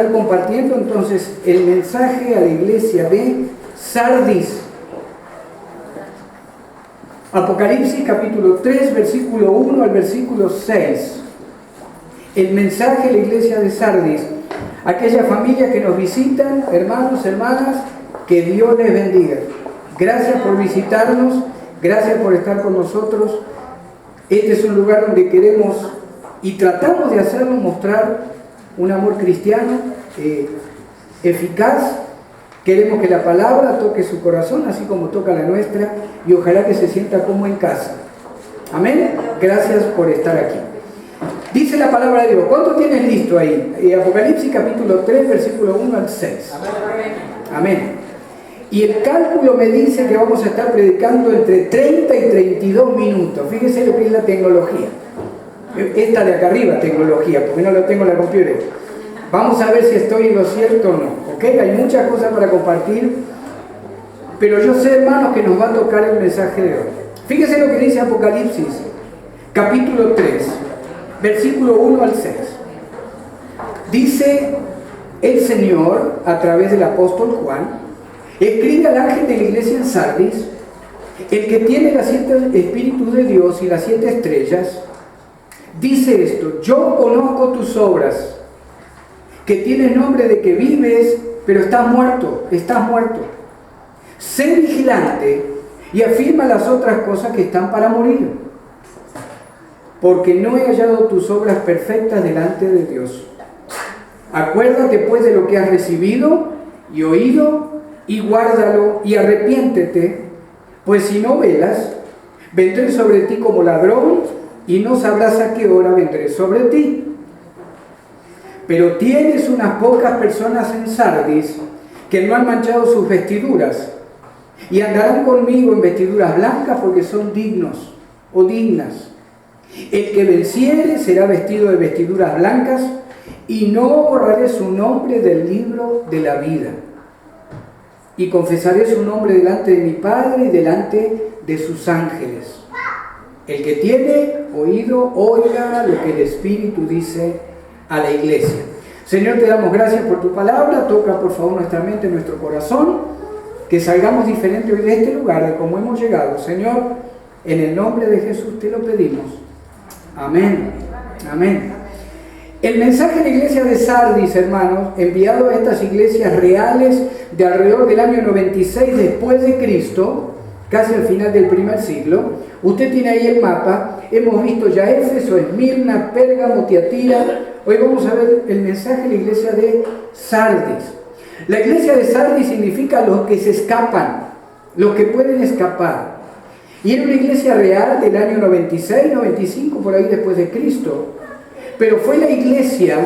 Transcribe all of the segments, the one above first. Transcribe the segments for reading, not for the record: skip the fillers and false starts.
Compartiendo entonces el mensaje a la iglesia de Sardis. Apocalipsis capítulo 3, versículo 1 al versículo 6. El mensaje a la iglesia de Sardis. Aquella familia que nos visitan, hermanos, hermanas, que Dios les bendiga. Gracias por visitarnos, gracias por estar con nosotros. Este es un lugar donde queremos y tratamos de hacerlo, mostrar un amor cristiano eficaz. Queremos que la palabra toque su corazón, así como toca la nuestra, y ojalá que se sienta como en casa. Amén. Gracias por estar aquí. Dice la palabra de Dios. ¿Cuánto tienes listo ahí? Apocalipsis capítulo 3, versículo 1 al 6. Amén. Y el cálculo me dice que vamos a estar predicando entre 30 y 32 minutos. Fíjese lo que es la tecnología. Esta de acá arriba, tecnología, porque no lo tengo en la computadora. Vamos a ver si estoy en lo cierto o no. ¿Ok? Hay muchas cosas para compartir, pero yo sé, hermanos, que nos va a tocar el mensaje de hoy. Fíjese lo que dice Apocalipsis, capítulo 3, versículo 1 al 6. Dice el Señor, a través del apóstol Juan: escribe al ángel de la iglesia en Sardis, el que tiene los 7 espíritus de Dios y las 7 estrellas, dice esto: yo conozco tus obras, que tienes nombre de que vives, pero estás muerto. Sé vigilante y afirma las otras cosas que están para morir, porque no he hallado tus obras perfectas delante de Dios. Acuérdate pues de lo que has recibido y oído, y guárdalo y arrepiéntete, pues si no velas, vendré sobre ti como ladrón, y no sabrás a qué hora vendré sobre ti. Pero tienes unas pocas personas en Sardis que no han manchado sus vestiduras, y andarán conmigo en vestiduras blancas, porque son dignos o dignas. El que venciere será vestido de vestiduras blancas, y no borraré su nombre del libro de la vida. Y confesaré su nombre delante de mi Padre y delante de sus ángeles. El que tiene oído, oiga lo que el Espíritu dice a la iglesia. Señor, te damos gracias por tu palabra. Toca por favor nuestra mente, nuestro corazón, que salgamos diferentes hoy de este lugar, de cómo hemos llegado. Señor, en el nombre de Jesús te lo pedimos. Amén. Amén. El mensaje de la iglesia de Sardis, hermanos, enviado a estas iglesias reales de alrededor del año 96 después de Cristo, casi al final del primer siglo. Usted tiene ahí el mapa. Hemos visto ya Éfeso, Esmirna, Pérgamo, Tiatira. Hoy vamos a ver el mensaje de la iglesia de Sardis. La iglesia de Sardis significa los que se escapan, los que pueden escapar. Y era una iglesia real del año 96, 95, por ahí después de Cristo. Pero fue la iglesia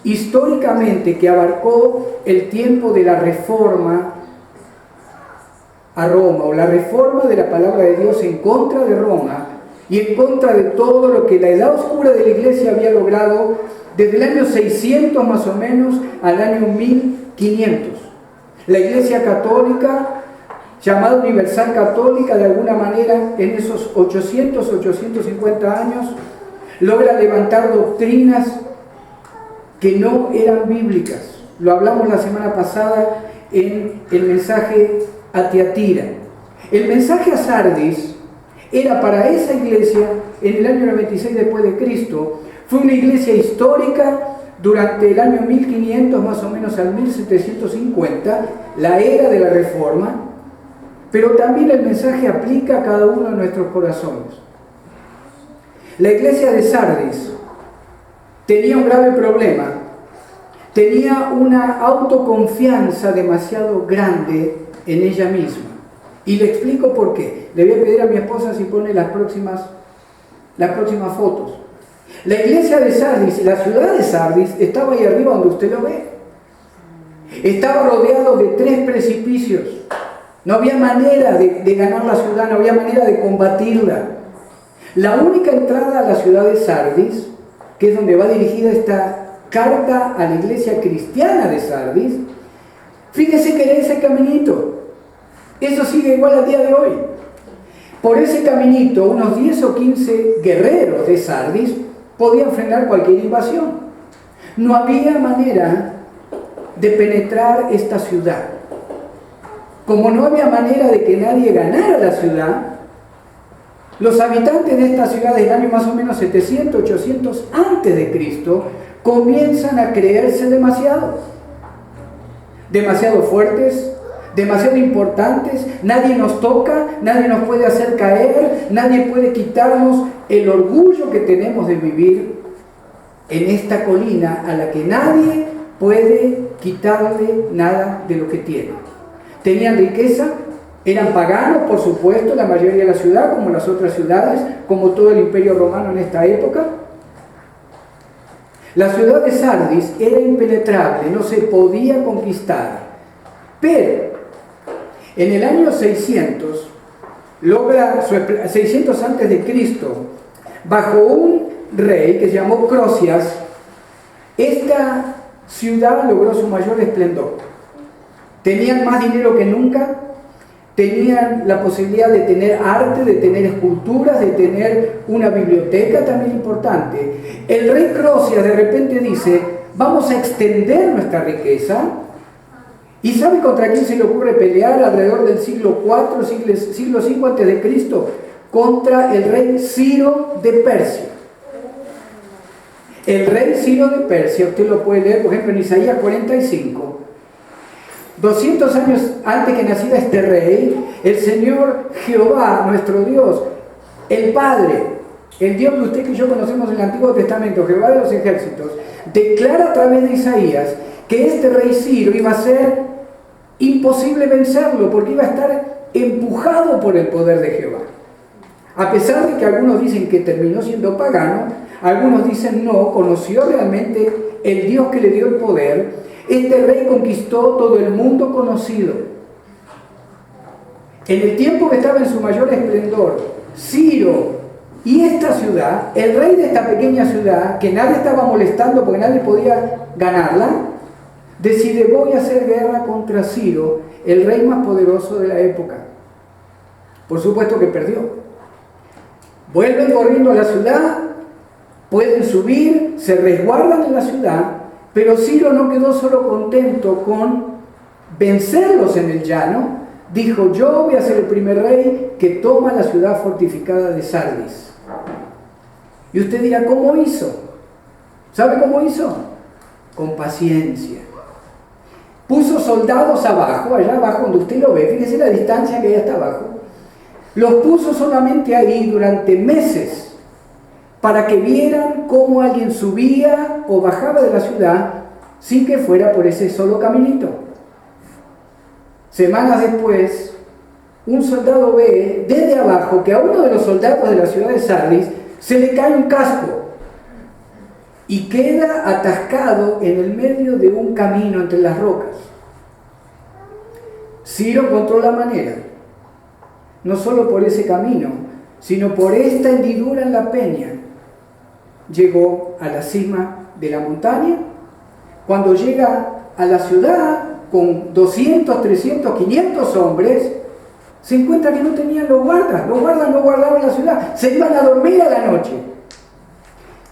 históricamente que abarcó el tiempo de la reforma a Roma, o la reforma de la palabra de Dios en contra de Roma y en contra de todo lo que la edad oscura de la iglesia había logrado desde el año 600 más o menos al año 1500. La iglesia católica, llamada universal católica, de alguna manera en esos 850 años logra levantar doctrinas que no eran bíblicas. Lo hablamos la semana pasada en el mensaje a Tiatira. El mensaje a Sardis era para esa iglesia en el año 96 después de Cristo. Fue una iglesia histórica durante el año 1500 más o menos al 1750, la era de la Reforma, pero también el mensaje aplica a cada uno de nuestros corazones. La iglesia de Sardis tenía un grave problema. Tenía una autoconfianza demasiado grande en ella misma. Y le explico por qué. Le voy a pedir a mi esposa si pone las próximas fotos. La iglesia de Sardis, la ciudad de Sardis, estaba ahí arriba donde usted lo ve. Estaba rodeado de 3 precipicios. No había manera de ganar la ciudad, no había manera de combatirla. La única entrada a la ciudad de Sardis, que es donde va dirigida esta carta a la iglesia cristiana de Sardis, fíjese que era ese caminito. Eso sigue igual al día de hoy. Por ese caminito, unos 10 o 15 guerreros de Sardis podían frenar cualquier invasión. No había manera de penetrar esta ciudad. Como no había manera de que nadie ganara la ciudad, los habitantes de esta ciudad del año más o menos 700, 800 antes de Cristo comienzan a creerse demasiado fuertes, demasiado importantes. Nadie nos toca, nadie nos puede hacer caer, nadie puede quitarnos el orgullo que tenemos de vivir en esta colina a la que nadie puede quitarle nada de lo que tiene. Tenían riqueza, eran paganos, por supuesto, la mayoría de la ciudad, como las otras ciudades, como todo el Imperio Romano en esta época. La ciudad de Sardis era impenetrable, no se podía conquistar. Pero en el año 600, 600 antes de Cristo, bajo un rey que se llamó Crosias, esta ciudad logró su mayor esplendor. Tenían más dinero que nunca, tenían la posibilidad de tener arte, de tener esculturas, de tener una biblioteca también importante. El rey Crosias de repente dice, vamos a extender nuestra riqueza. ¿Y sabe contra quién se le ocurre pelear alrededor del siglo IV, siglo V antes de Cristo? Contra el rey Ciro de Persia. El rey Ciro de Persia, usted lo puede leer, por ejemplo, en Isaías 45. 200 años antes que naciera este rey, el Señor Jehová, nuestro Dios, el Padre, el Dios que usted y yo conocemos en el Antiguo Testamento, Jehová de los ejércitos, declara a través de Isaías que este rey Ciro iba a ser imposible vencerlo, porque iba a estar empujado por el poder de Jehová. A pesar de que algunos dicen que terminó siendo pagano, algunos dicen no, conoció realmente el Dios que le dio el poder. Este rey conquistó todo el mundo conocido. En el tiempo que estaba en su mayor esplendor, Ciro y esta ciudad, el rey de esta pequeña ciudad, que nadie estaba molestando porque nadie podía ganarla, decide: voy a hacer guerra contra Ciro, el rey más poderoso de la época. Por supuesto que perdió. Vuelven corriendo a la ciudad, pueden subir, se resguardan en la ciudad, pero Ciro no quedó solo contento con vencerlos en el llano, dijo: yo voy a ser el primer rey que toma la ciudad fortificada de Sardis. Y usted dirá: ¿cómo hizo? ¿Sabe cómo hizo? Con paciencia. Puso soldados abajo, allá abajo donde usted lo ve, fíjese la distancia que hay hasta abajo. Los puso solamente ahí durante meses, para que vieran cómo alguien subía o bajaba de la ciudad sin que fuera por ese solo caminito. Semanas después, un soldado ve desde abajo que a uno de los soldados de la ciudad de Sardis se le cae un casco y queda atascado en el medio de un camino entre las rocas. Ciro encontró la manera, no solo por ese camino, sino por esta hendidura en la peña. Llegó a la cima de la montaña. Cuando llega a la ciudad con 200, 300, 500 hombres, se encuentra que no tenían los guardas no guardaban la ciudad, se iban a dormir a la noche.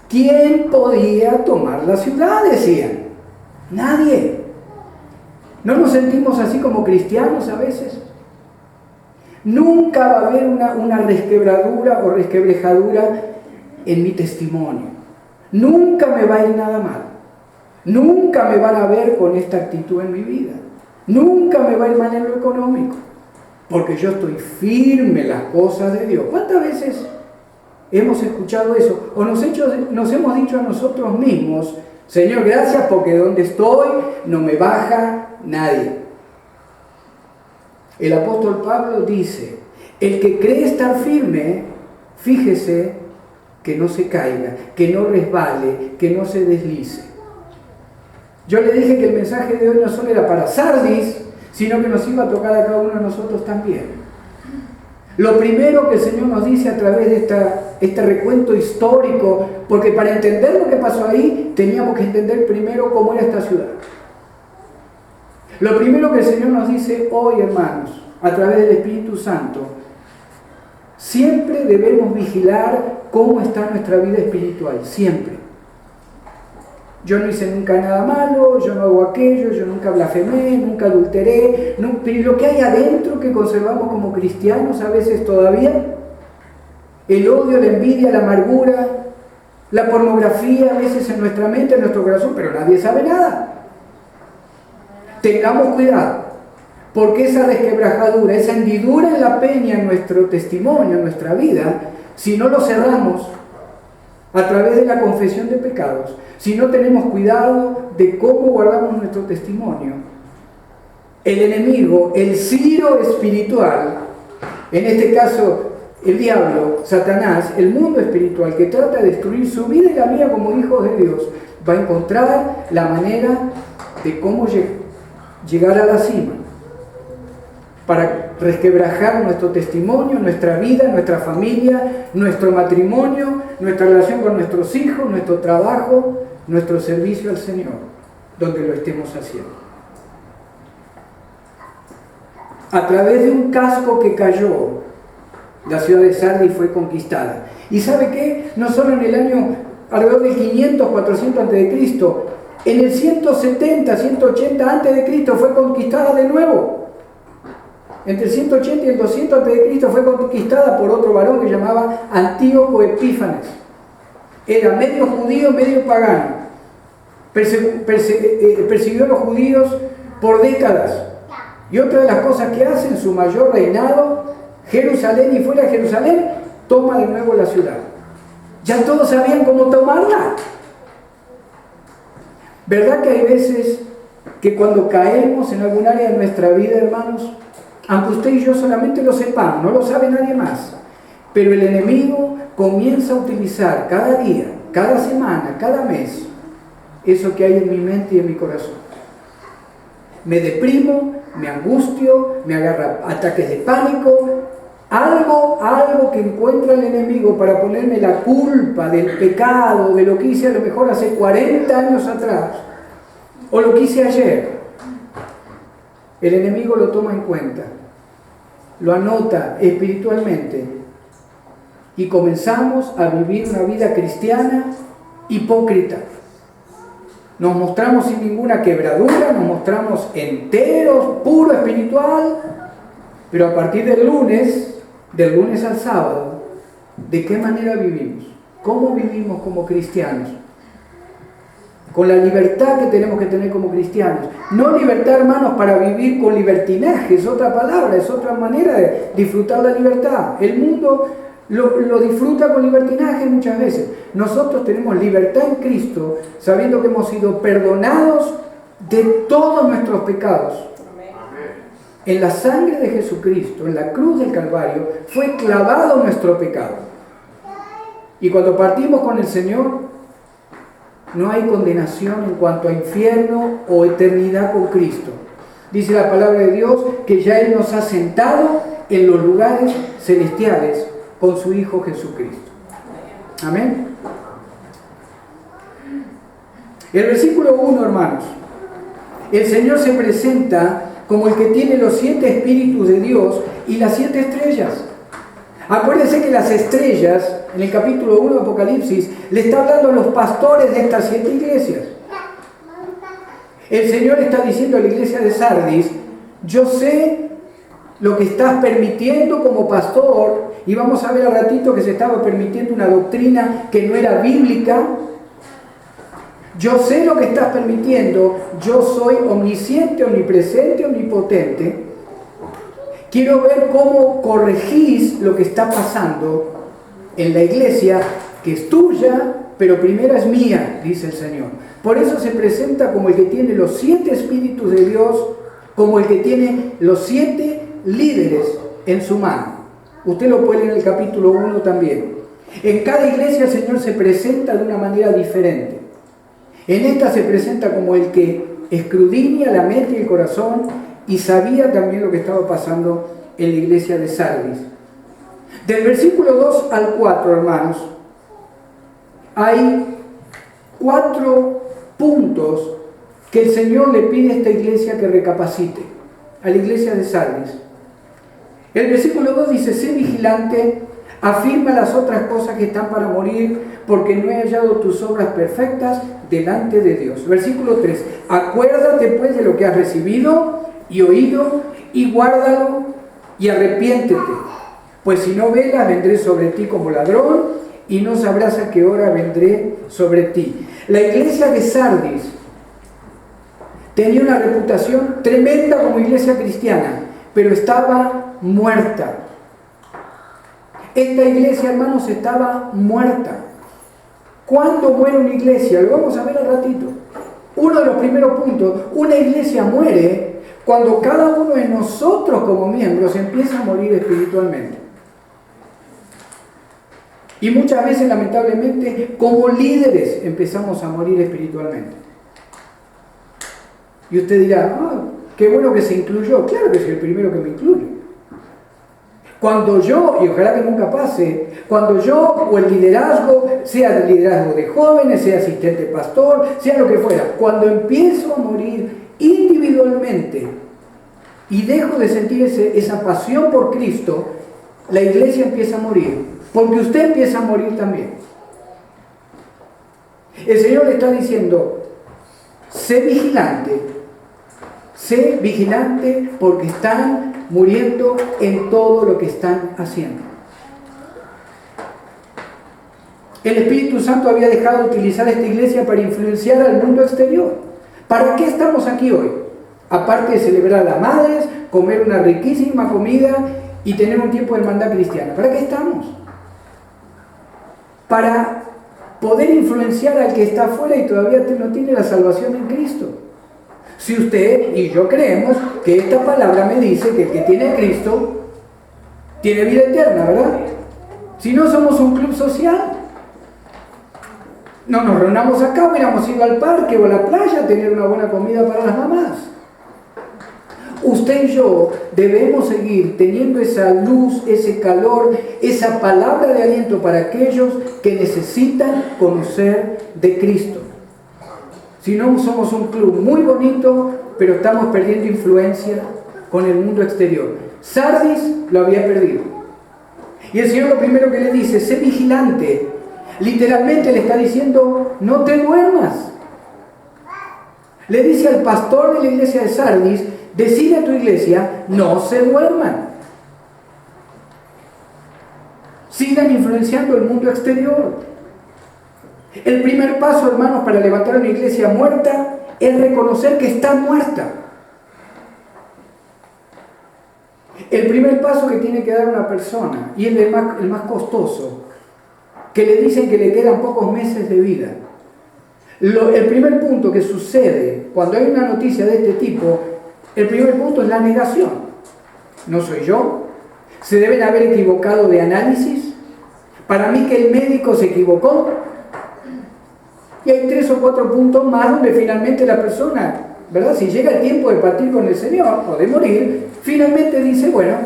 ¿Quién podía tomar la ciudad?, decían. Nadie. ¿No nos sentimos así como cristianos a veces? Nunca va a haber una resquebradura o resquebrejadura en mi testimonio. Nunca me va a ir nada mal. Nunca me van a ver con esta actitud en mi vida. Nunca me va a ir mal en lo económico, porque yo estoy firme en las cosas de Dios. ¿Cuántas veces hemos escuchado eso? O nos hemos dicho a nosotros mismos: Señor, gracias, porque donde estoy no me baja nadie. El apóstol Pablo dice: el que cree estar firme, fíjese que no se caiga, que no resbale, que no se deslice. Yo le dije que el mensaje de hoy no solo era para Sardis, sino que nos iba a tocar a cada uno de nosotros también. Lo primero que el Señor nos dice a través de este recuento histórico, porque para entender lo que pasó ahí, teníamos que entender primero cómo era esta ciudad. Lo primero que el Señor nos dice hoy, hermanos, a través del Espíritu Santo: siempre debemos vigilar cómo está nuestra vida espiritual, siempre. Yo no hice nunca nada malo, yo no hago aquello, yo nunca blasfemé, nunca adulteré. No, pero lo que hay adentro que conservamos como cristianos a veces todavía, el odio, la envidia, la amargura, la pornografía a veces en nuestra mente, en nuestro corazón, pero nadie sabe nada. Tengamos cuidado, porque esa resquebrajadura, esa hendidura en la peña en nuestro testimonio, en nuestra vida, si no lo cerramos a través de la confesión de pecados, si no tenemos cuidado de cómo guardamos nuestro testimonio, el enemigo, el Ciro espiritual, en este caso el diablo, Satanás, el mundo espiritual que trata de destruir su vida y la mía como hijos de Dios, va a encontrar la manera de cómo llegar a la cima para resquebrajar nuestro testimonio, nuestra vida, nuestra familia, nuestro matrimonio, nuestra relación con nuestros hijos, nuestro trabajo, nuestro servicio al Señor, donde lo estemos haciendo. A través de un casco que cayó, la ciudad de Sardis fue conquistada. ¿Y sabe qué? No solo en el año alrededor del 500, 400 a.C., en el 170, 180 a.C. fue conquistada de nuevo. Entre el 180 y el 200 a.C. fue conquistada por otro varón que llamaba Antíoco Epífanes. Era medio judío, medio pagano. Persiguió a los judíos por décadas. Y otra de las cosas que hace en su mayor reinado, Jerusalén, y fuera de Jerusalén, toma de nuevo la ciudad. Ya todos sabían cómo tomarla. ¿Verdad que hay veces que cuando caemos en algún área de nuestra vida, hermanos, aunque usted y yo solamente lo sepamos, no lo sabe nadie más, pero el enemigo comienza a utilizar cada día, cada semana, cada mes, eso que hay en mi mente y en mi corazón? Me deprimo, me angustio, me agarra ataques de pánico, algo que encuentra el enemigo para ponerme la culpa del pecado, de lo que hice a lo mejor hace 40 años atrás, o lo que hice ayer. El enemigo lo toma en cuenta, lo anota espiritualmente, y comenzamos a vivir una vida cristiana hipócrita. Nos mostramos sin ninguna quebradura, nos mostramos enteros, puro espiritual, pero a partir del lunes al sábado, ¿de qué manera vivimos? ¿Cómo vivimos como cristianos? Con la libertad que tenemos que tener como cristianos. No libertad, hermanos, para vivir con libertinaje, es otra palabra, es otra manera de disfrutar la libertad. El mundo lo disfruta con libertinaje muchas veces. Nosotros tenemos libertad en Cristo, sabiendo que hemos sido perdonados de todos nuestros pecados. En la sangre de Jesucristo, en la cruz del Calvario, fue clavado nuestro pecado. Y cuando partimos con el Señor, no hay condenación en cuanto a infierno o eternidad con Cristo. Dice la palabra de Dios que ya Él nos ha sentado en los lugares celestiales con su Hijo Jesucristo. Amén. El versículo 1, hermanos. El Señor se presenta como el que tiene los 7 espíritus de Dios y las 7 estrellas. Acuérdense que las estrellas, en el capítulo 1 de Apocalipsis, le está hablando a los pastores de estas 7 iglesias. El Señor está diciendo a la iglesia de Sardis: yo sé lo que estás permitiendo como pastor, y vamos a ver al ratito que se estaba permitiendo una doctrina que no era bíblica. Yo sé lo que estás permitiendo, yo soy omnisciente, omnipresente, omnipotente. Quiero ver cómo corregís lo que está pasando en la iglesia, que es tuya, pero primero es mía, dice el Señor. Por eso se presenta como el que tiene los 7 espíritus de Dios, como el que tiene los 7 líderes en su mano. Usted lo puede leer en el capítulo 1 también. En cada iglesia el Señor se presenta de una manera diferente. En esta se presenta como el que escudriña la mente y el corazón, y sabía también lo que estaba pasando en la iglesia de Sardis. Del versículo 2 al 4, hermanos, hay 4 puntos que el Señor le pide a esta iglesia que recapacite, a la iglesia de Sardis. El versículo 2 dice: sé vigilante, Afirma las otras cosas que están para morir, porque no he hallado tus obras perfectas delante de Dios. Versículo 3. Acuérdate pues de lo que has recibido y oído, y guárdalo y arrepiéntete. Pues si no velas, vendré sobre ti como ladrón, y no sabrás a qué hora vendré sobre ti. La iglesia de Sardis tenía una reputación tremenda como iglesia cristiana, pero estaba muerta. Esta iglesia, hermanos, estaba muerta. ¿Cuándo muere una iglesia? Lo vamos a ver al ratito. Uno de los primeros puntos, una iglesia muere cuando cada uno de nosotros como miembros empieza a morir espiritualmente. Y muchas veces, lamentablemente, como líderes empezamos a morir espiritualmente. Y usted dirá, qué bueno que se incluyó. Claro que soy el primero que me incluye. Cuando yo, y ojalá que nunca pase, cuando yo o el liderazgo, sea el liderazgo de jóvenes, sea asistente pastor, sea lo que fuera, cuando empiezo a morir individualmente y dejo de sentir esa pasión por Cristo, la iglesia empieza a morir, porque usted empieza a morir también. El Señor le está diciendo, sé vigilante porque están muriendo en todo lo que están haciendo. El Espíritu Santo había dejado de utilizar esta iglesia para influenciar al mundo exterior. ¿Para qué estamos aquí hoy? Aparte de celebrar a las madres, comer una riquísima comida y tener un tiempo de hermandad cristiana. ¿Para qué estamos? Para poder influenciar al que está afuera y todavía no tiene la salvación en Cristo. Si usted y yo creemos que esta palabra me dice que el que tiene a Cristo tiene vida eterna, ¿verdad? Si no, somos un club social. No nos reunamos acá, hubiéramos ido al parque o a la playa a tener una buena comida para las mamás. Usted y yo debemos seguir teniendo esa luz, ese calor, esa palabra de aliento para aquellos que necesitan conocer de Cristo. Si no, somos un club muy bonito, pero estamos perdiendo influencia con el mundo exterior. Sardis lo había perdido. Y el Señor lo primero que le dice, sé vigilante. Literalmente le está diciendo, no te duermas. Le dice al pastor de la iglesia de Sardis, decide a tu iglesia, no se duerman. Sigan influenciando el mundo exterior. El primer paso, hermanos, para levantar una iglesia muerta es reconocer que está muerta. El primer paso que tiene que dar una persona, y es el más costoso, que le dicen que le quedan pocos meses de vida. El primer punto que sucede cuando hay una noticia de este tipo, el primer punto es la negación. No soy yo. Se deben haber equivocado de análisis. Para mí que el médico se equivocó. Y hay 3 o 4 puntos más donde finalmente la persona, ¿verdad? Si llega el tiempo de partir con el Señor o de morir, finalmente dice, bueno,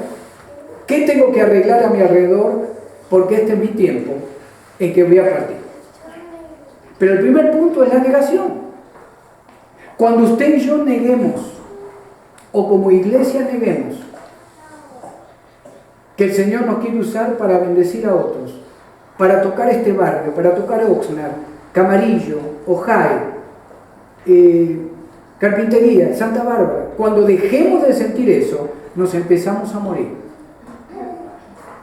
¿qué tengo que arreglar a mi alrededor? Porque este es mi tiempo en que voy a partir. Pero el primer punto es la negación. Cuando usted y yo neguemos, o como iglesia neguemos, que el Señor nos quiere usar para bendecir a otros, para tocar este barrio, para tocar Oxnard, Camarillo, Ojai, Carpintería, Santa Bárbara, cuando dejemos de sentir eso, nos empezamos a morir.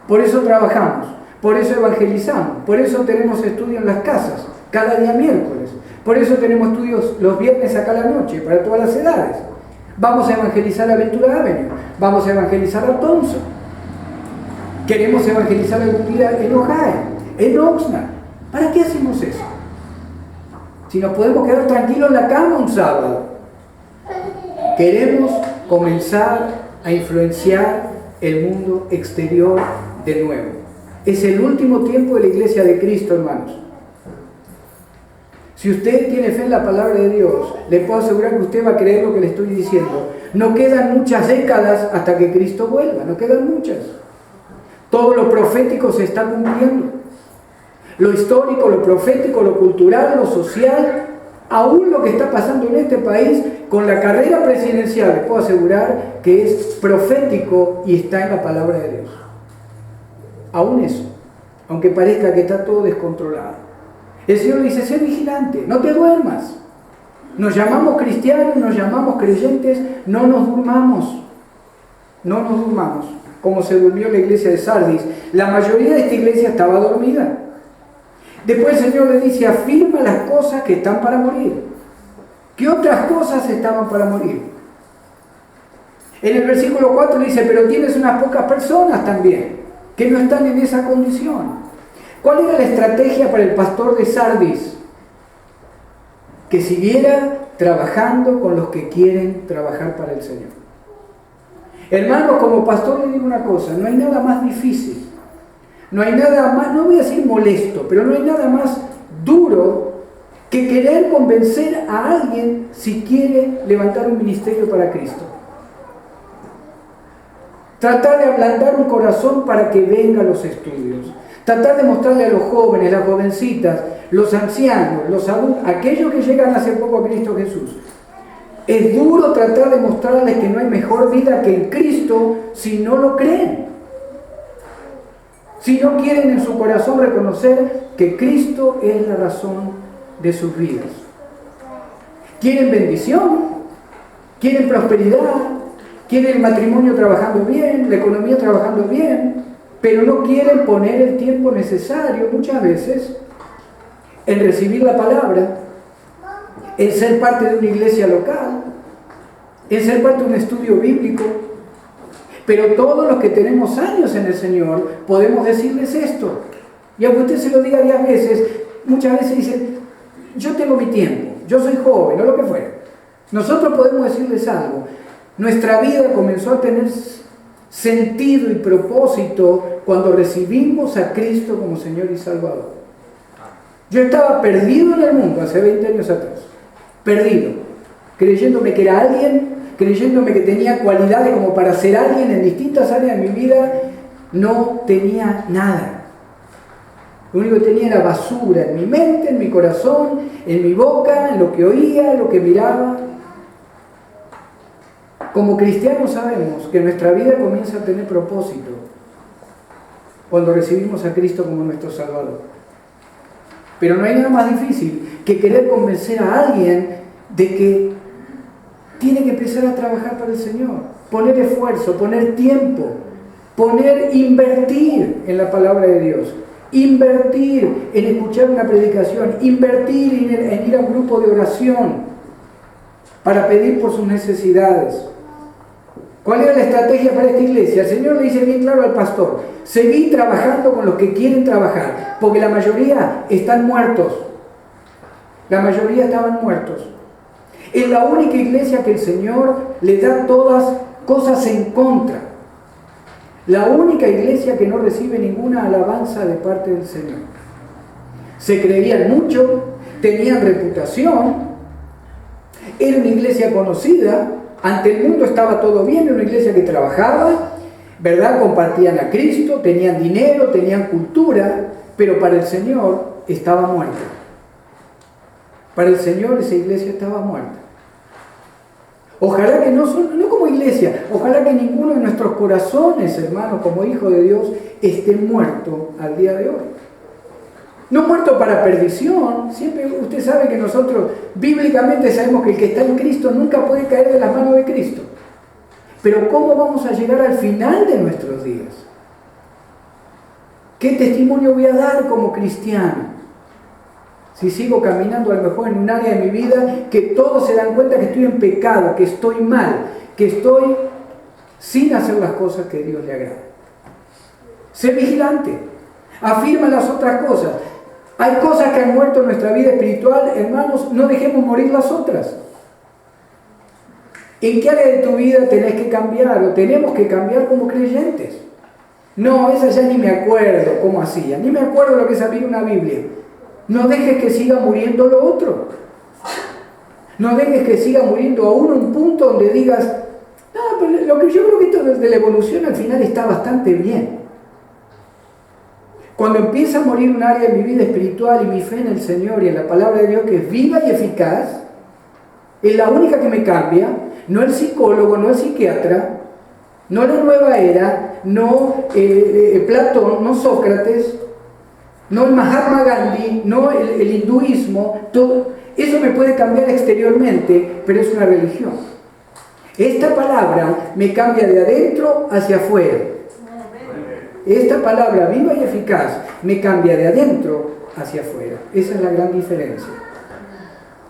Por eso trabajamos, por eso evangelizamos, por eso tenemos estudio en las casas, cada día miércoles, por eso tenemos estudios los viernes acá a la noche, para todas las edades. Vamos a evangelizar a Ventura Avenue, vamos a evangelizar a Thompson, queremos evangelizar algún día en Ojai, en Oxnard. ¿Para qué hacemos eso? Si nos podemos quedar tranquilos en la cama un sábado. Queremos comenzar a influenciar el mundo exterior de nuevo. Es el último tiempo de la iglesia de Cristo, hermanos. Si usted tiene fe en la palabra de Dios, le puedo asegurar que usted va a creer lo que le estoy diciendo. No quedan muchas décadas hasta que Cristo vuelva, no quedan muchas. Todo lo profético se está cumpliendo. Lo histórico, lo profético, lo cultural, lo social, aún lo que está pasando en este país con la carrera presidencial, les puedo asegurar que es profético y está en la palabra de Dios. Aún eso. aunque parezca que está todo descontrolado. El Señor dice, sé vigilante, no te duermas. Nos llamamos cristianos, nos llamamos creyentes, no nos durmamos. No nos durmamos, como se durmió la iglesia de Sardis. La mayoría de esta iglesia estaba dormida. Después el Señor le dice, afirma las cosas que están para morir. ¿Qué otras cosas estaban para morir? En el versículo 4 dice, pero tienes unas pocas personas también, que no están en esa condición. ¿Cuál era la estrategia para el pastor de Sardis? Que siguiera trabajando con los que quieren trabajar para el Señor. Hermanos, como pastor le digo una cosa, no hay nada más difícil, no hay nada más, no voy a decir molesto, pero no hay nada más duro que querer convencer a alguien si quiere levantar un ministerio para Cristo. Tratar de ablandar un corazón para que venga a los estudios. Tratar de mostrarle a los jóvenes, las jovencitas, los ancianos, los adultos, aquellos que llegan hace poco a Cristo Jesús. Es duro tratar de mostrarles que no hay mejor vida que en Cristo si no lo creen. Si no quieren en su corazón reconocer que Cristo es la razón de sus vidas. Quieren bendición, quieren prosperidad, quieren el matrimonio trabajando bien, la economía trabajando bien, pero no quieren poner el tiempo necesario muchas veces en recibir la palabra, en ser parte de una iglesia local, en ser parte de un estudio bíblico. Pero todos los que tenemos años en el Señor podemos decirles esto. Y aunque usted se lo diga 10 veces, muchas veces dicen, yo tengo mi tiempo, yo soy joven, o lo que fuera. Nosotros podemos decirles algo. Nuestra vida comenzó a tener sentido y propósito cuando recibimos a Cristo como Señor y Salvador. Yo estaba perdido en el mundo hace 20 años atrás. Perdido, creyéndome que era alguien, creyéndome que tenía cualidades como para ser alguien en distintas áreas de mi vida. No tenía nada. Lo único que tenía era basura en mi mente, en mi corazón, en mi boca, en lo que oía, en lo que miraba. Como cristianos sabemos que nuestra vida comienza a tener propósito cuando recibimos a Cristo como nuestro Salvador. Pero no hay nada más difícil que querer convencer a alguien de que tiene que empezar a trabajar para el Señor, poner esfuerzo, poner tiempo, invertir en la palabra de Dios, invertir en escuchar una predicación, invertir en ir a un grupo de oración para pedir por sus necesidades. ¿Cuál era la estrategia para esta iglesia? El Señor le dice bien claro al pastor, seguí trabajando con los que quieren trabajar, porque la mayoría están muertos. La mayoría estaban muertos. Es la única iglesia que el Señor le da todas cosas en contra. La única iglesia que no recibe ninguna alabanza de parte del Señor. Se creían mucho, tenían reputación, era una iglesia conocida, ante el mundo estaba todo bien, era una iglesia que trabajaba, ¿verdad? Compartían a Cristo, tenían dinero, tenían cultura, pero para el Señor estaba muerta. Para el Señor esa iglesia estaba muerta. Ojalá que no como iglesia, ojalá que ninguno de nuestros corazones, hermanos, como hijos de Dios, esté muerto al día de hoy. No muerto para perdición. Siempre usted sabe que nosotros bíblicamente sabemos que el que está en Cristo nunca puede caer de las manos de Cristo. Pero ¿cómo vamos a llegar al final de nuestros días? ¿Qué testimonio voy a dar como cristiano? Si sigo caminando a lo mejor en un área de mi vida que todos se dan cuenta que estoy en pecado, que estoy mal, que estoy sin hacer las cosas que a Dios le agrada. Sé vigilante. Afirma las otras cosas. Hay cosas que han muerto en nuestra vida espiritual, hermanos, no dejemos morir las otras. ¿En qué área de tu vida tenés que cambiar o tenemos que cambiar como creyentes? No, esa ya ni me acuerdo cómo hacía, ni me acuerdo lo que es abrir una Biblia. No dejes que siga muriendo lo otro. No dejes que siga muriendo aún un punto donde digas, no, pero lo que yo creo que esto de la evolución al final está bastante bien. Cuando empieza a morir un área de mi vida espiritual y mi fe en el Señor y en la palabra de Dios que es viva y eficaz, es la única que me cambia, no el psicólogo, no el psiquiatra, no la nueva era, no Platón, no Sócrates, no el Mahatma Gandhi, no el hinduismo, todo eso me puede cambiar exteriormente, pero es una religión. Esta palabra me cambia de adentro hacia afuera. Esta palabra viva y eficaz me cambia de adentro hacia afuera. Esa es la gran diferencia.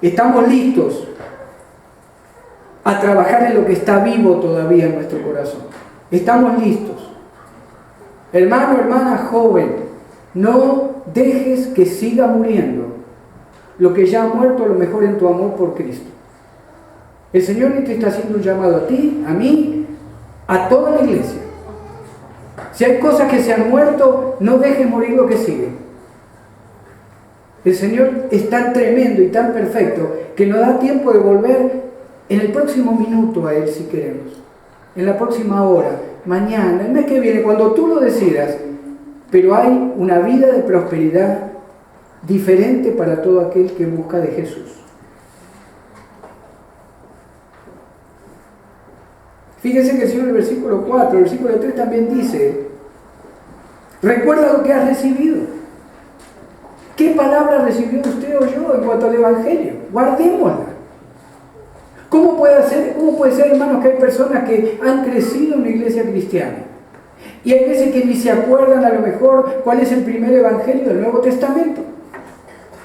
Estamos listos a trabajar en lo que está vivo todavía en nuestro corazón. Estamos listos. Hermano, hermana, joven, no dejes que siga muriendo lo que ya ha muerto, a lo mejor en tu amor por Cristo. El Señor te está haciendo un llamado a ti, a mí, a toda la iglesia. Si hay cosas que se han muerto, no dejes morir lo que sigue. El Señor es tan tremendo y tan perfecto que nos da tiempo de volver en el próximo minuto a Él si queremos. En la próxima hora, mañana, el mes que viene, cuando tú lo decidas. Pero hay una vida de prosperidad diferente para todo aquel que busca de Jesús. Fíjense que el Señor en el versículo 4, el versículo 3 también dice: recuerda lo que has recibido. ¿Qué palabra recibió usted o yo en cuanto al Evangelio? Guardémosla. ¿Cómo puede ser, hermanos, que hay personas que han crecido en una iglesia cristiana? Y hay veces que ni se acuerdan a lo mejor cuál es el primer Evangelio del Nuevo Testamento.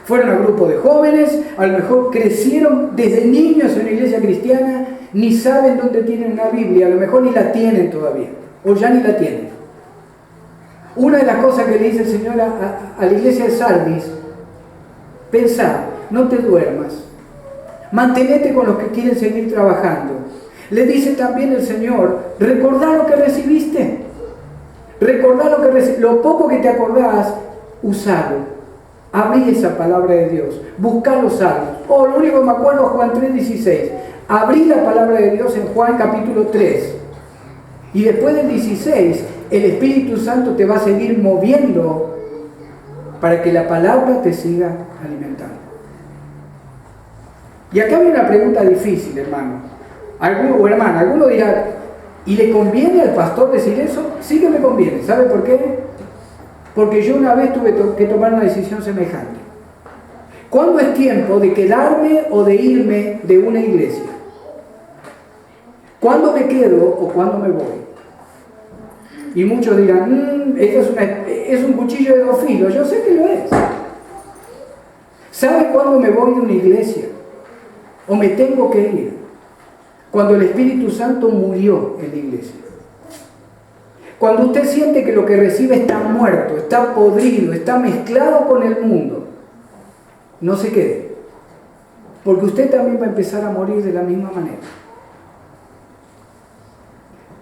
Fueron a grupo de jóvenes, a lo mejor crecieron desde niños en una iglesia cristiana, ni saben dónde tienen una Biblia, a lo mejor ni la tienen todavía, o ya ni la tienen. Una de las cosas que le dice el Señor a la iglesia de Sardis: pensá, no te duermas, mantenete con los que quieren seguir trabajando. Le dice también el Señor: recordá lo que recibiste, recordá lo poco que te acordás, usalo. Abrí esa palabra de Dios, buscá los salmos. Lo único que me acuerdo es Juan 3:16. Abrí la palabra de Dios en Juan capítulo 3. Y después del 16, el Espíritu Santo te va a seguir moviendo para que la palabra te siga alimentando. Y acá hay una pregunta difícil, hermano. Alguno dirá: ¿y le conviene al pastor decir eso? Sí que me conviene. ¿Sabe por qué? Porque yo una vez tuve que tomar una decisión semejante. ¿Cuándo es tiempo de quedarme o de irme de una iglesia? ¿Cuándo me quedo o cuándo me voy? Y muchos dirán: esto es un cuchillo de dos filos. Yo sé que lo es. ¿Sabe cuándo me voy de una iglesia? ¿O me tengo que ir? Cuando el Espíritu Santo murió en la iglesia. Cuando usted siente que lo que recibe está muerto, está podrido, está mezclado con el mundo, no se quede. Porque usted también va a empezar a morir de la misma manera.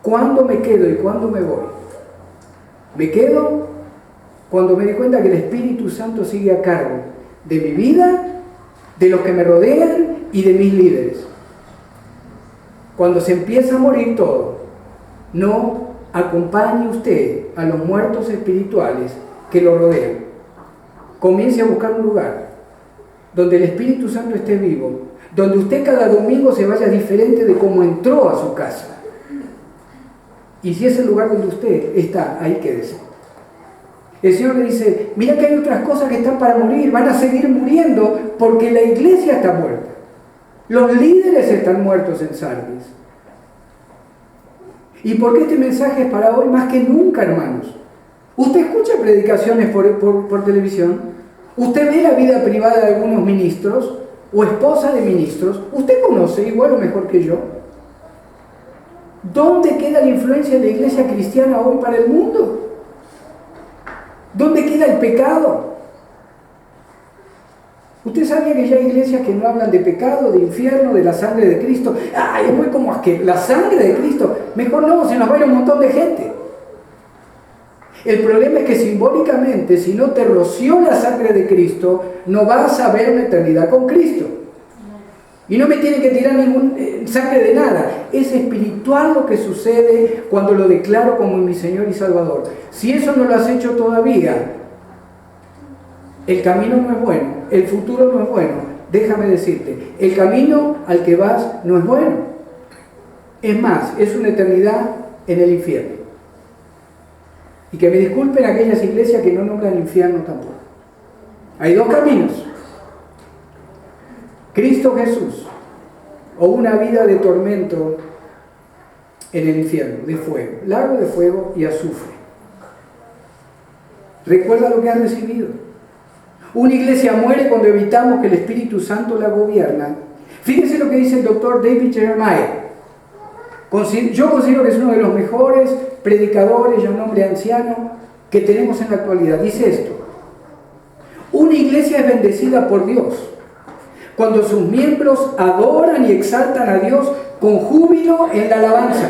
¿Cuándo me quedo y cuándo me voy? Me quedo cuando me di cuenta que el Espíritu Santo sigue a cargo de mi vida, de los que me rodean y de mis líderes. Cuando se empieza a morir todo, no acompañe usted a los muertos espirituales que lo rodean. Comience a buscar un lugar donde el Espíritu Santo esté vivo, donde usted cada domingo se vaya diferente de cómo entró a su casa. Y si es el lugar donde usted está, ahí quédese. El Señor le dice: mira que hay otras cosas que están para morir, van a seguir muriendo porque la iglesia está muerta. Los líderes están muertos en Sardis. ¿Y por qué este mensaje es para hoy más que nunca, hermanos? ¿Usted escucha predicaciones por televisión? ¿Usted ve la vida privada de algunos ministros o esposa de ministros? ¿Usted conoce igual o mejor que yo? ¿Dónde queda la influencia de la iglesia cristiana hoy para el mundo? ¿Dónde queda el pecado? ¿Usted sabía que ya hay iglesias que no hablan de pecado, de infierno, de la sangre de Cristo? ¡Ay, es muy como que la sangre de Cristo! Mejor no, se nos va a ir un montón de gente. El problema es que simbólicamente, si no te roció la sangre de Cristo, no vas a ver una eternidad con Cristo. Y no me tienen que tirar ningún sangre de nada. Es espiritual lo que sucede cuando lo declaro como mi Señor y Salvador. Si eso no lo has hecho todavía, el camino no es bueno, el futuro no es bueno. Déjame decirte, el camino al que vas no es bueno. Es más, es una eternidad en el infierno. Y que me disculpen aquellas iglesias que no nombran infierno tampoco. Hay dos caminos. Cristo Jesús o una vida de tormento en el infierno, de fuego, lago de fuego y azufre. Recuerda lo que has recibido. Una iglesia muere cuando evitamos que el Espíritu Santo la gobierna. Fíjense lo que dice el doctor David Jeremiah. Yo considero que es uno de los mejores predicadores, ya un hombre anciano, que tenemos en la actualidad. Dice esto: una iglesia es bendecida por Dios cuando sus miembros adoran y exaltan a Dios con júbilo en la alabanza,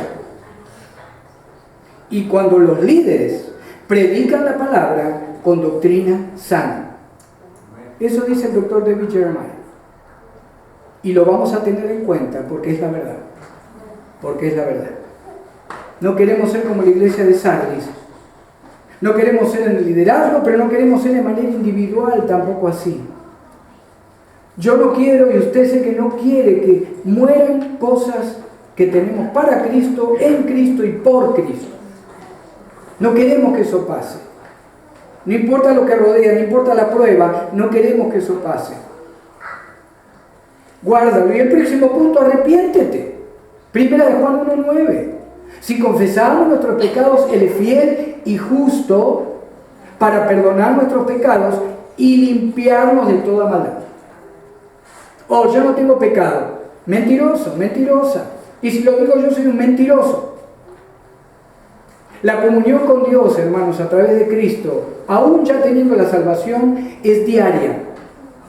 y cuando los líderes predican la palabra con doctrina sana. Eso dice el doctor David Jeremiah. Y lo vamos a tener en cuenta porque es la verdad. Porque es la verdad. No queremos ser como la iglesia de Sardis. No queremos ser en el liderazgo, pero no queremos ser de manera individual tampoco así. Yo no quiero, y usted sé que no quiere, que mueran cosas que tenemos para Cristo, en Cristo y por Cristo. No queremos que eso pase. No importa lo que rodea, no importa la prueba, no queremos que eso pase. Guárdalo. Y el próximo punto, arrepiéntete. Primera de Juan 1:9. Si confesamos nuestros pecados, Él es fiel y justo para perdonar nuestros pecados y limpiarnos de toda maldad. Oh, yo no tengo pecado. Mentiroso, mentirosa. Y si lo digo yo, soy un mentiroso. La comunión con Dios, hermanos, a través de Cristo, aún ya teniendo la salvación, es diaria.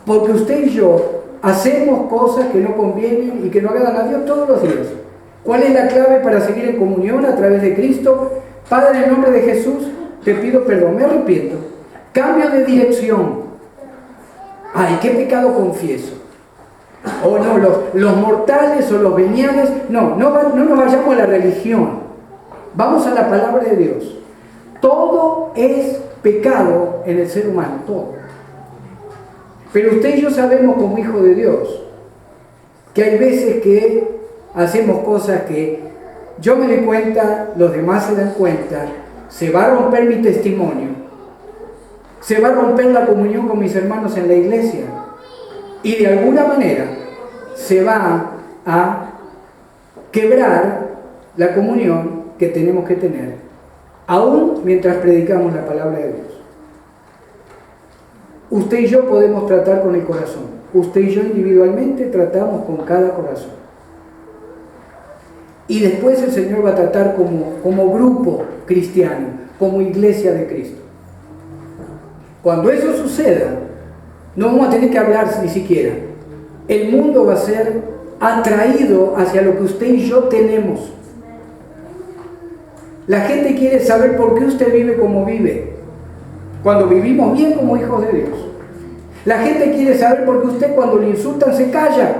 Porque usted y yo hacemos cosas que no convienen y que no agradan a Dios todos los días. ¿Cuál es la clave para seguir en comunión a través de Cristo? Padre, en el nombre de Jesús, te pido perdón, me arrepiento. Cambio de dirección. Ay, ¿qué pecado confieso? O no, los mortales o los veniales. No nos vayamos a la religión. Vamos a la palabra de Dios. Todo es pecado en el ser humano, todo. Pero usted y yo sabemos como hijos de Dios que hay veces que hacemos cosas que yo me doy cuenta, los demás se dan cuenta, se va a romper mi testimonio, se va a romper la comunión con mis hermanos en la iglesia y de alguna manera se va a quebrar la comunión que tenemos que tener, aún mientras predicamos la palabra de Dios. Usted y yo podemos tratar con el corazón. Usted y yo individualmente tratamos con cada corazón. Y después el Señor va a tratar como grupo cristiano, como iglesia de Cristo. Cuando eso suceda, no vamos a tener que hablar ni siquiera. El mundo va a ser atraído hacia lo que usted y yo tenemos. La gente quiere saber por qué usted vive como vive, cuando vivimos bien como hijos de Dios. La gente quiere saber por qué usted cuando le insultan se calla,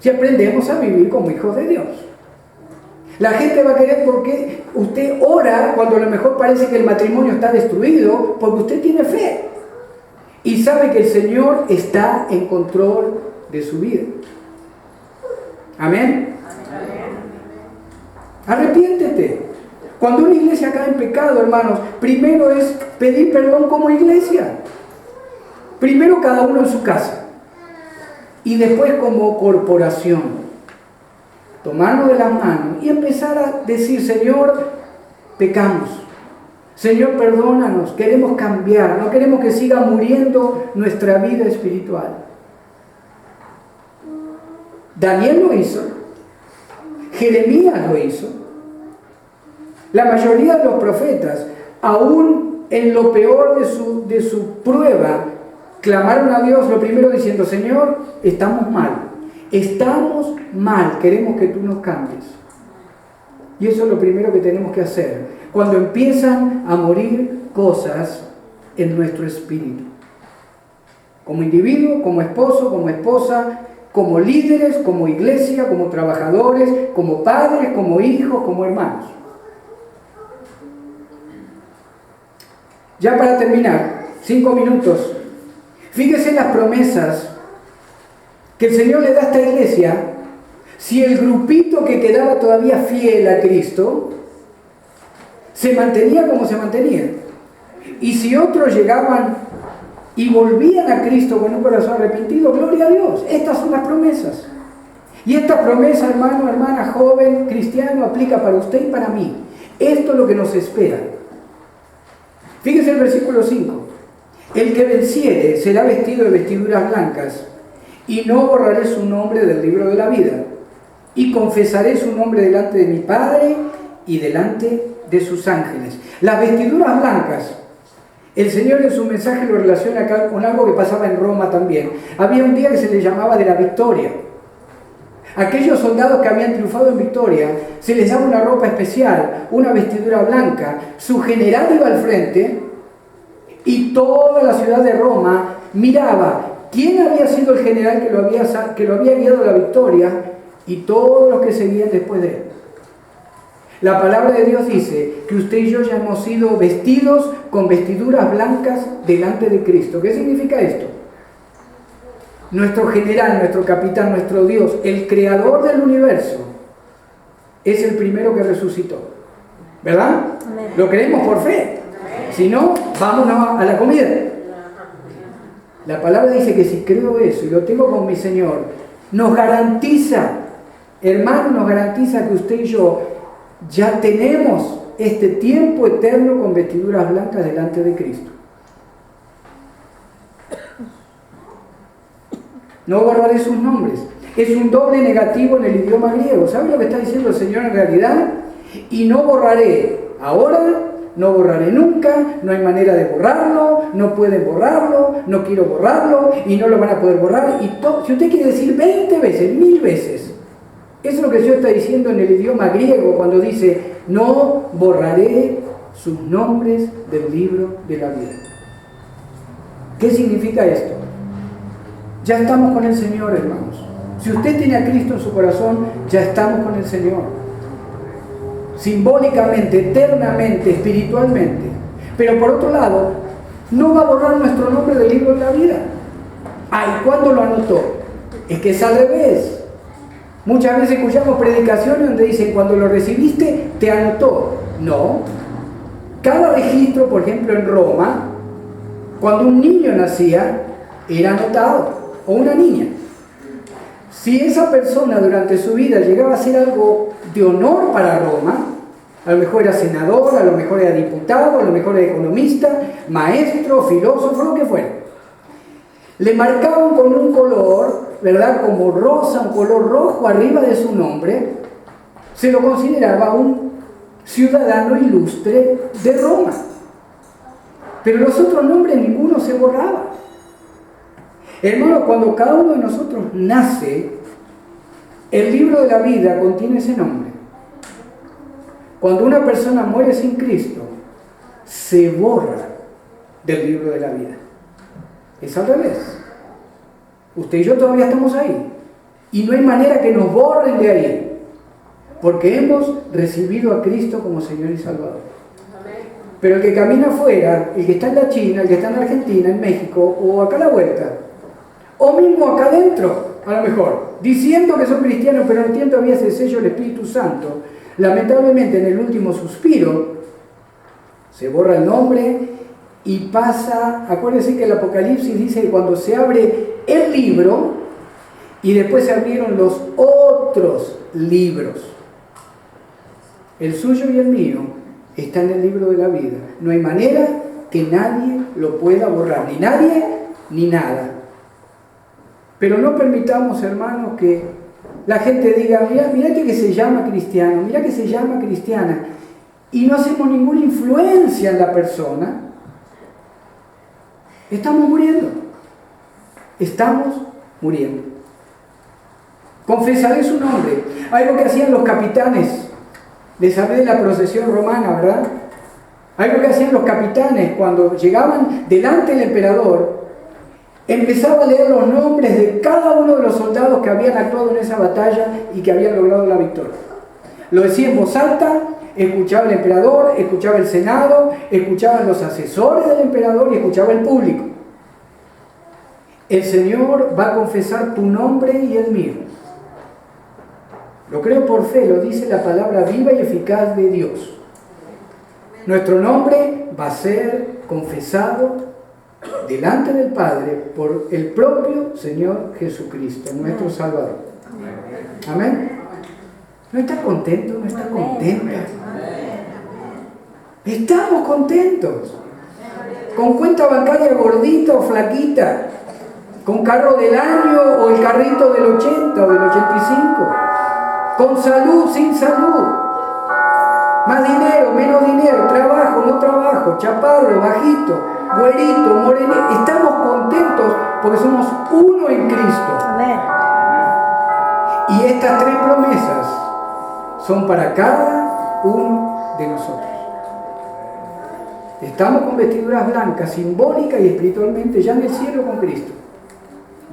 si aprendemos a vivir como hijos de Dios. La gente va a querer por qué usted ora cuando a lo mejor parece que el matrimonio está destruido, porque usted tiene fe y sabe que el Señor está en control de su vida. Amén. Arrepiéntete. Cuando una iglesia cae en pecado, hermanos, primero es pedir perdón como iglesia. Primero cada uno en su casa. Y después como corporación. Tomarnos de las manos y empezar a decir: Señor, pecamos. Señor, perdónanos. Queremos cambiar. No queremos que siga muriendo nuestra vida espiritual. Daniel lo hizo. Jeremías lo hizo. La mayoría de los profetas, aún en lo peor de su prueba, clamaron a Dios lo primero diciendo: Señor, estamos mal, queremos que tú nos cambies. Y eso es lo primero que tenemos que hacer cuando empiezan a morir cosas en nuestro espíritu. Como individuo, como esposo, como esposa, como líderes, como iglesia, como trabajadores, como padres, como hijos, como hermanos. Ya para terminar, 5 minutos. Fíjese en las promesas que el Señor le da a esta iglesia. Si el grupito que quedaba todavía fiel a Cristo se mantenía como se mantenía, y si otros llegaban y volvían a Cristo con un corazón arrepentido, gloria a Dios. Estas son las promesas. Y esta promesa, hermano, hermana, joven, cristiano, aplica para usted y para mí. Esto es lo que nos espera. Fíjese el versículo 5. El que venciere será vestido de vestiduras blancas, y no borraré su nombre del libro de la vida, y confesaré su nombre delante de mi Padre y delante de sus ángeles. Las vestiduras blancas, el Señor en su mensaje lo relaciona acá con algo que pasaba en Roma también. Había un día que se le llamaba de la victoria. Aquellos soldados que habían triunfado en victoria, se les daba una ropa especial, una vestidura blanca. Su general iba al frente y toda la ciudad de Roma miraba quién había sido el general que lo había guiado a la victoria y todos los que seguían después de él. La palabra de Dios dice que usted y yo ya hemos sido vestidos con vestiduras blancas delante de Cristo. ¿Qué significa esto? Nuestro general, nuestro capitán, nuestro Dios, el creador del universo, es el primero que resucitó. ¿Verdad? Amén. Lo creemos por fe. Si no, vámonos a la comida. La palabra dice que si creo eso y lo tengo con mi Señor, nos garantiza, hermano, nos garantiza que usted y yo ya tenemos este tiempo eterno con vestiduras blancas delante de Cristo. No borraré sus nombres. Es un doble negativo en el idioma griego. ¿Sabe lo que está diciendo el Señor en realidad? Y no borraré ahora, no borraré nunca, no hay manera de borrarlo, no pueden borrarlo, no quiero borrarlo y no lo van a poder borrar. Y si usted quiere decir 20 veces, 1000 veces, eso es lo que el Señor está diciendo en el idioma griego cuando dice, no borraré sus nombres del libro de la vida. ¿Qué significa esto? Ya estamos con el Señor, hermanos. Si usted tiene a Cristo en su corazón, ya estamos con el Señor. Simbólicamente, eternamente, espiritualmente. Pero por otro lado, no va a borrar nuestro nombre del libro de la vida. Ay, ¿cuándo lo anotó? Es que es al revés. Muchas veces escuchamos predicaciones donde dicen, cuando lo recibiste, te anotó. No. Cada registro, por ejemplo, en Roma, cuando un niño nacía, era anotado. O una niña. Si esa persona durante su vida llegaba a ser algo de honor para Roma, a lo mejor era senador, a lo mejor era diputado, a lo mejor era economista, maestro, filósofo, lo que fuera. Le marcaban con un color, ¿verdad? Como rosa, un color rojo arriba de su nombre. Se lo consideraba un ciudadano ilustre de Roma. Pero los otros nombres ninguno se borraba. Hermano, cuando cada uno de nosotros nace, el libro de la vida contiene ese nombre. Cuando una persona muere sin Cristo, se borra del libro de la vida. Es al revés. Usted y yo todavía estamos ahí. Y no hay manera que nos borren de ahí. Porque hemos recibido a Cristo como Señor y Salvador. Pero el que camina afuera, el que está en la China, el que está en Argentina, en México, o acá a la vuelta, o mismo acá adentro, a lo mejor, diciendo que son cristianos, pero no tienen todavía ese sello del Espíritu Santo, lamentablemente en el último suspiro, se borra el nombre y pasa, acuérdense que el Apocalipsis dice que cuando se abre el libro, y después se abrieron los otros libros, el suyo y el mío, está en el libro de la vida. No hay manera que nadie lo pueda borrar, ni nadie, ni nada. Pero no permitamos, hermanos, que la gente diga, mira que se llama cristiano, mira que se llama cristiana, y no hacemos ninguna influencia en la persona. Estamos muriendo. Estamos muriendo. Confesaré su nombre. Algo que hacían los capitanes. Les hablé de la procesión romana, ¿verdad? Algo que hacían los capitanes cuando llegaban delante del emperador, empezaba a leer los nombres de cada uno de los soldados que habían actuado en esa batalla y que habían logrado la victoria. Lo decía en voz alta, escuchaba el emperador, escuchaba el senado, escuchaban los asesores del emperador y escuchaba el público. El Señor va a confesar tu nombre y el mío. Lo creo por fe, lo dice la palabra viva y eficaz de Dios. Nuestro nombre va a ser confesado delante del Padre por el propio Señor Jesucristo, nuestro Salvador. Amén. ¿No está contento? ¿No está contenta? Estamos contentos. Con cuenta bancaria gordita o flaquita, con carro del año o el carrito del 80 o del 85, con salud, sin salud, más dinero, menos dinero, trabajo, no trabajo, chaparro, bajito, güerito, morenito. Estamos contentos porque somos uno en Cristo. Amén. Y estas 3 promesas son para cada uno de nosotros. Estamos con vestiduras blancas, simbólica y espiritualmente, ya en el cielo con Cristo.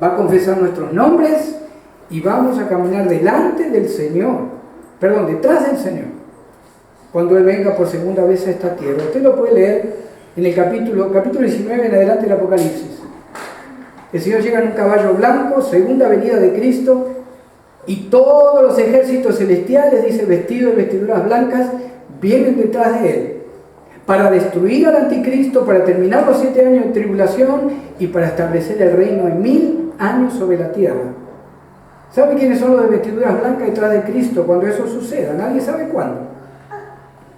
Va a confesar nuestros nombres y vamos a caminar delante del Señor, detrás del Señor, cuando Él venga por segunda vez a esta tierra. Usted lo puede leer en el capítulo 19 en adelante del Apocalipsis. El Señor llega en un caballo blanco, segunda venida de Cristo, y todos los ejércitos celestiales, dice, vestidos de vestiduras blancas, vienen detrás de Él, para destruir al anticristo, para terminar los 7 años de tribulación y para establecer el reino en 1000 años sobre la tierra. ¿Sabe quiénes son los de vestiduras blancas detrás de Cristo cuando eso suceda? Nadie sabe cuándo.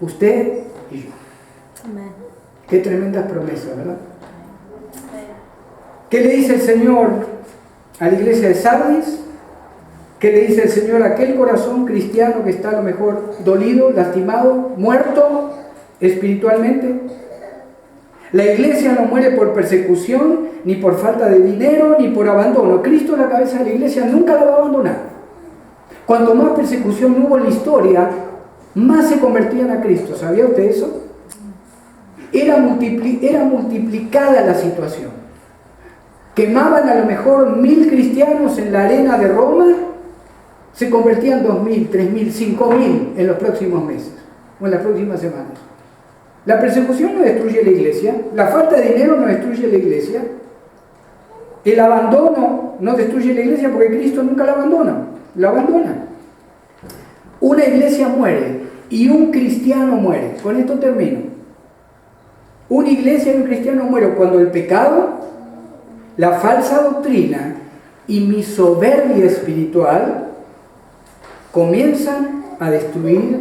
Usted y yo. Amén. Qué tremendas promesas, ¿verdad? ¿Qué le dice el Señor a la iglesia de Sardis? ¿Qué le dice el Señor a aquel corazón cristiano que está a lo mejor dolido, lastimado, muerto espiritualmente? La iglesia no muere por persecución, ni por falta de dinero, ni por abandono. Cristo es la cabeza de la iglesia, nunca la va a abandonar. Cuanto más persecución hubo en la historia, más se convertían a Cristo. ¿Sabía usted eso? Era multiplicada la situación. Quemaban a lo mejor 1000 cristianos en la arena de Roma, se convertían 2000, 3000, 5000 en los próximos meses o en las próximas semanas. La persecución no destruye la iglesia, la falta de dinero no destruye la iglesia, el abandono no destruye la iglesia porque Cristo nunca la abandona. Una iglesia muere y un cristiano muere. Con esto termino. Una iglesia y un cristiano mueren cuando el pecado, la falsa doctrina y mi soberbia espiritual comienzan a destruir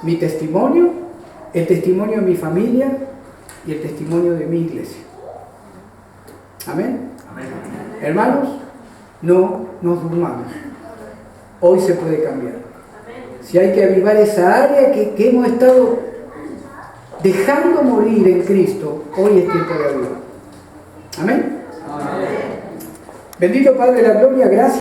mi testimonio, el testimonio de mi familia y el testimonio de mi iglesia. Amén. Amén. Hermanos, no nos durmamos. Hoy se puede cambiar. Si hay que avivar esa área que hemos estado dejando morir en Cristo, hoy es tiempo de avivar. Amén. Amén. Bendito Padre de la gloria, gracias.